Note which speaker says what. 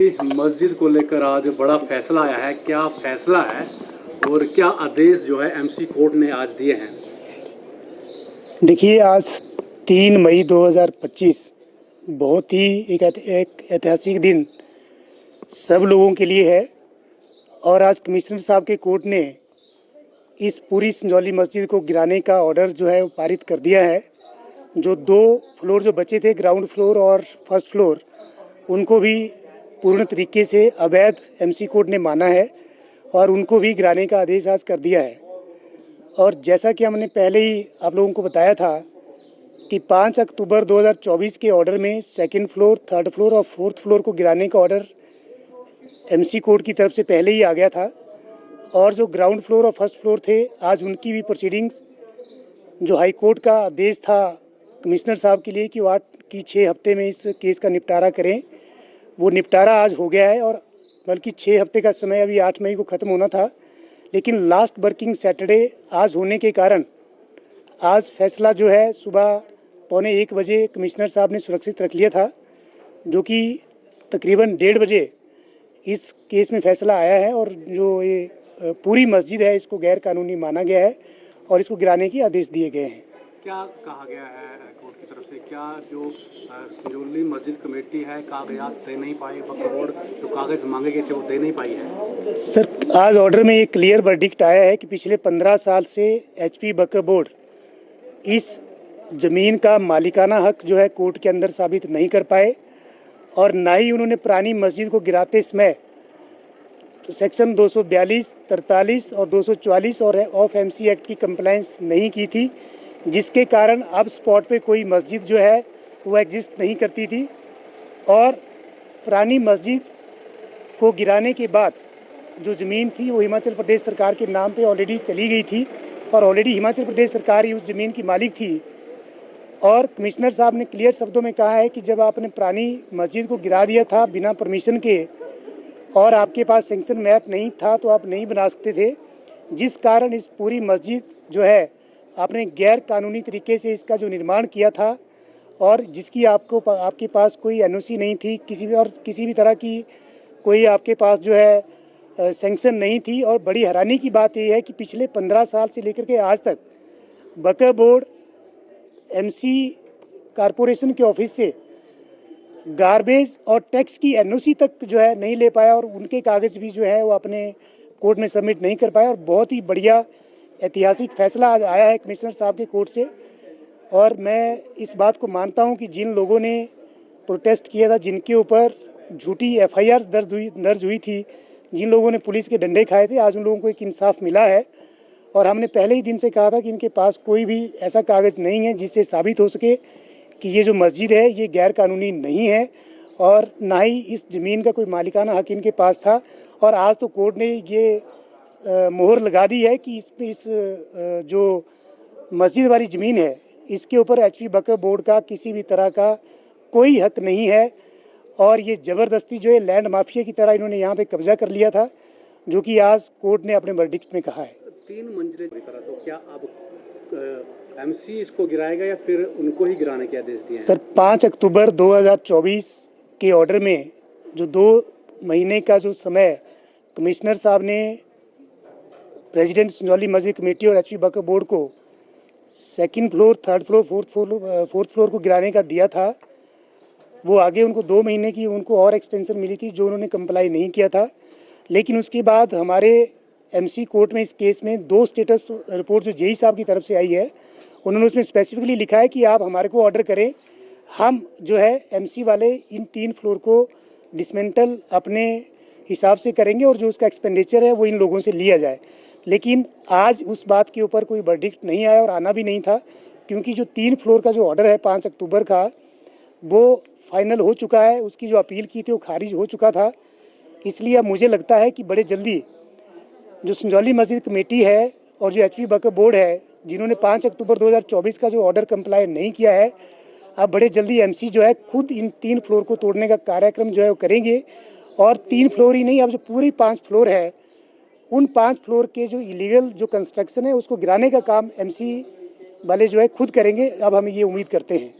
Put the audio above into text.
Speaker 1: मस्जिद को लेकर आज बड़ा फैसला आया है। क्या फैसला है और क्या आदेश जो है एमसी कोर्ट ने आज दिए हैं?
Speaker 2: देखिए, आज 3 मई 2025 बहुत ही एक ऐतिहासिक दिन सब लोगों के लिए है। और आज कमिश्नर साहब के कोर्ट ने इस पूरी संजौली मस्जिद को गिराने का ऑर्डर जो है वो पारित कर दिया है। जो 2 फ्लोर जो बचे थे, ग्राउंड फ्लोर और फर्स्ट फ्लोर, उनको भी पूर्ण तरीके से अवैध एमसी कोर्ट ने माना है और उनको भी गिराने का आदेश आज कर दिया है। और जैसा कि हमने पहले ही आप लोगों को बताया था कि 5 अक्टूबर 2024 के ऑर्डर में सेकंड फ्लोर, थर्ड फ्लोर और फोर्थ फ्लोर को गिराने का ऑर्डर एमसी कोर्ट की तरफ से पहले ही आ गया था। और जो ग्राउंड फ्लोर और फर्स्ट फ्लोर थे, आज उनकी भी प्रोसीडिंग्स, जो हाई कोर्ट का आदेश था कमिश्नर साहब के लिए कि वो 6 हफ्ते में इस केस का निपटारा करें, वो निपटारा आज हो गया है। और बल्कि 6 हफ्ते का समय अभी 8 मई को ख़त्म होना था, लेकिन लास्ट वर्किंग सैटरडे आज होने के कारण आज फैसला जो है सुबह 1:45 बजे कमिश्नर साहब ने सुरक्षित रख लिया था, जो कि तकरीबन 1:30 बजे इस केस में फ़ैसला आया है। और जो ये पूरी मस्जिद है, इसको गैर कानूनी माना गया है और इसको गिराने के आदेश दिए गए हैं।
Speaker 1: क्या कहा गया है कोर्ट की तरफ से? क्या जो संजौली मस्जिद कमेटी है कागजात दे नहीं पाई, वक्फ बोर्ड जो कागज़ मांगे गए थे वो दे नहीं पाई है?
Speaker 2: सर, आज ऑर्डर में एक क्लियर वर्डिक्ट आया है कि पिछले 15 साल से एचपी वक्फ बोर्ड इस ज़मीन का मालिकाना हक जो है कोर्ट के अंदर साबित नहीं कर पाए, और ना ही उन्होंने पुरानी मस्जिद को गिराते समय तो सेक्शन 242, 43 और 244 और ऑफ एमसी एक्ट की कंप्लायंस नहीं की थी, जिसके कारण अब स्पॉट पे कोई मस्जिद जो है वो एग्जिस्ट नहीं करती थी। और पुरानी मस्जिद को गिराने के बाद जो ज़मीन थी वो हिमाचल प्रदेश सरकार के नाम पे ऑलरेडी चली गई थी और ऑलरेडी हिमाचल प्रदेश सरकार ही उस ज़मीन की मालिक थी। और कमिश्नर साहब ने क्लियर शब्दों में कहा है कि जब आपने पुरानी मस्जिद को गिरा दिया था बिना परमिशन के और आपके पास सेंक्शन मैप नहीं था, तो आप नहीं बना सकते थे, जिस कारण इस पूरी मस्जिद जो है आपने गैर कानूनी तरीके से इसका जो निर्माण किया था और जिसकी आपके पास कोई एनओसी नहीं थी, किसी भी तरह की कोई आपके पास जो है सेंक्शन नहीं थी। और बड़ी हैरानी की बात यह है कि पिछले 15 साल से लेकर के आज तक वक्फ बोर्ड एमसी कारपोरेशन के ऑफिस से गार्बेज और टैक्स की एनओसी तक जो है नहीं ले पाया और उनके कागज़ भी जो है वो अपने कोर्ट में सबमिट नहीं कर पाया। और बहुत ही बढ़िया ऐतिहासिक फैसला आज आया है कमिश्नर साहब के कोर्ट से। और मैं इस बात को मानता हूं कि जिन लोगों ने प्रोटेस्ट किया था, जिनके ऊपर झूठी एफआईआर दर्ज हुई थी, जिन लोगों ने पुलिस के डंडे खाए थे, आज उन लोगों को एक इंसाफ मिला है। और हमने पहले ही दिन से कहा था कि इनके पास कोई भी ऐसा कागज़ नहीं है जिससे साबित हो सके कि ये जो मस्जिद है ये गैर कानूनी नहीं है, और ना ही इस ज़मीन का कोई मालिकाना हक इनके पास था। और आज तो कोर्ट ने ये मोहर लगा दी है कि इस जो मस्जिद वाली ज़मीन है इसके ऊपर एचपी वक्फ बोर्ड का किसी भी तरह का कोई हक नहीं है। और ये ज़बरदस्ती जो है लैंड माफिया की तरह इन्होंने यहाँ पे कब्जा कर लिया था, जो कि आज कोर्ट ने अपने वर्डिक्ट में कहा है।
Speaker 1: 3 मंजिलें की तरह, तो क्या अब एमसी इसको गिराएगा या फिर उनको ही गिराने के आदेश दिए हैं?
Speaker 2: सर, 5 अक्टूबर 2024 के ऑर्डर में जो 2 महीने का जो समय कमिश्नर साहब ने प्रेसिडेंट संजौली मस्जिद कमेटी और एचपी वक्फ बोर्ड को second floor, third floor, fourth floor को गिराने का दिया था, वो आगे उनको 2 महीने की उनको और एक्सटेंशन मिली थी जो उन्होंने कंप्लाई नहीं किया था। लेकिन उसके बाद हमारे एमसी कोर्ट में इस केस में 2 स्टेटस रिपोर्ट जो जेई साहब की तरफ से आई है, उन्होंने उसमें स्पेसिफिकली लिखा है कि आप हमारे को ऑर्डर करें, हम जो है एमसी वाले इन 3 फ्लोर को डिसमेंटल अपने हिसाब से करेंगे और जो उसका एक्सपेंडिचर है वो इन लोगों से लिया जाए। लेकिन आज उस बात के ऊपर कोई वर्डिक्ट नहीं आया और आना भी नहीं था, क्योंकि जो 3 फ्लोर का जो ऑर्डर है 5 अक्टूबर का, वो फाइनल हो चुका है। उसकी जो अपील की थी वो खारिज हो चुका था। इसलिए अब मुझे लगता है कि बड़े जल्दी जो संजौली मस्जिद कमेटी है और जो एचपी वक्फ बोर्ड है, जिन्होंने 5 अक्टूबर 2024 का जो ऑर्डर कंप्लाई नहीं किया है, अब बड़े जल्दी एमसी जो है खुद इन 3 फ्लोर को तोड़ने का कार्यक्रम जो है वो करेंगे। और 3 फ्लोर ही नहीं, अब जो पूरी 5 फ्लोर है, उन 5 फ्लोर के जो इलीगल जो कंस्ट्रक्शन है उसको गिराने का काम एमसी वाले जो है खुद करेंगे। अब हम ये उम्मीद करते हैं।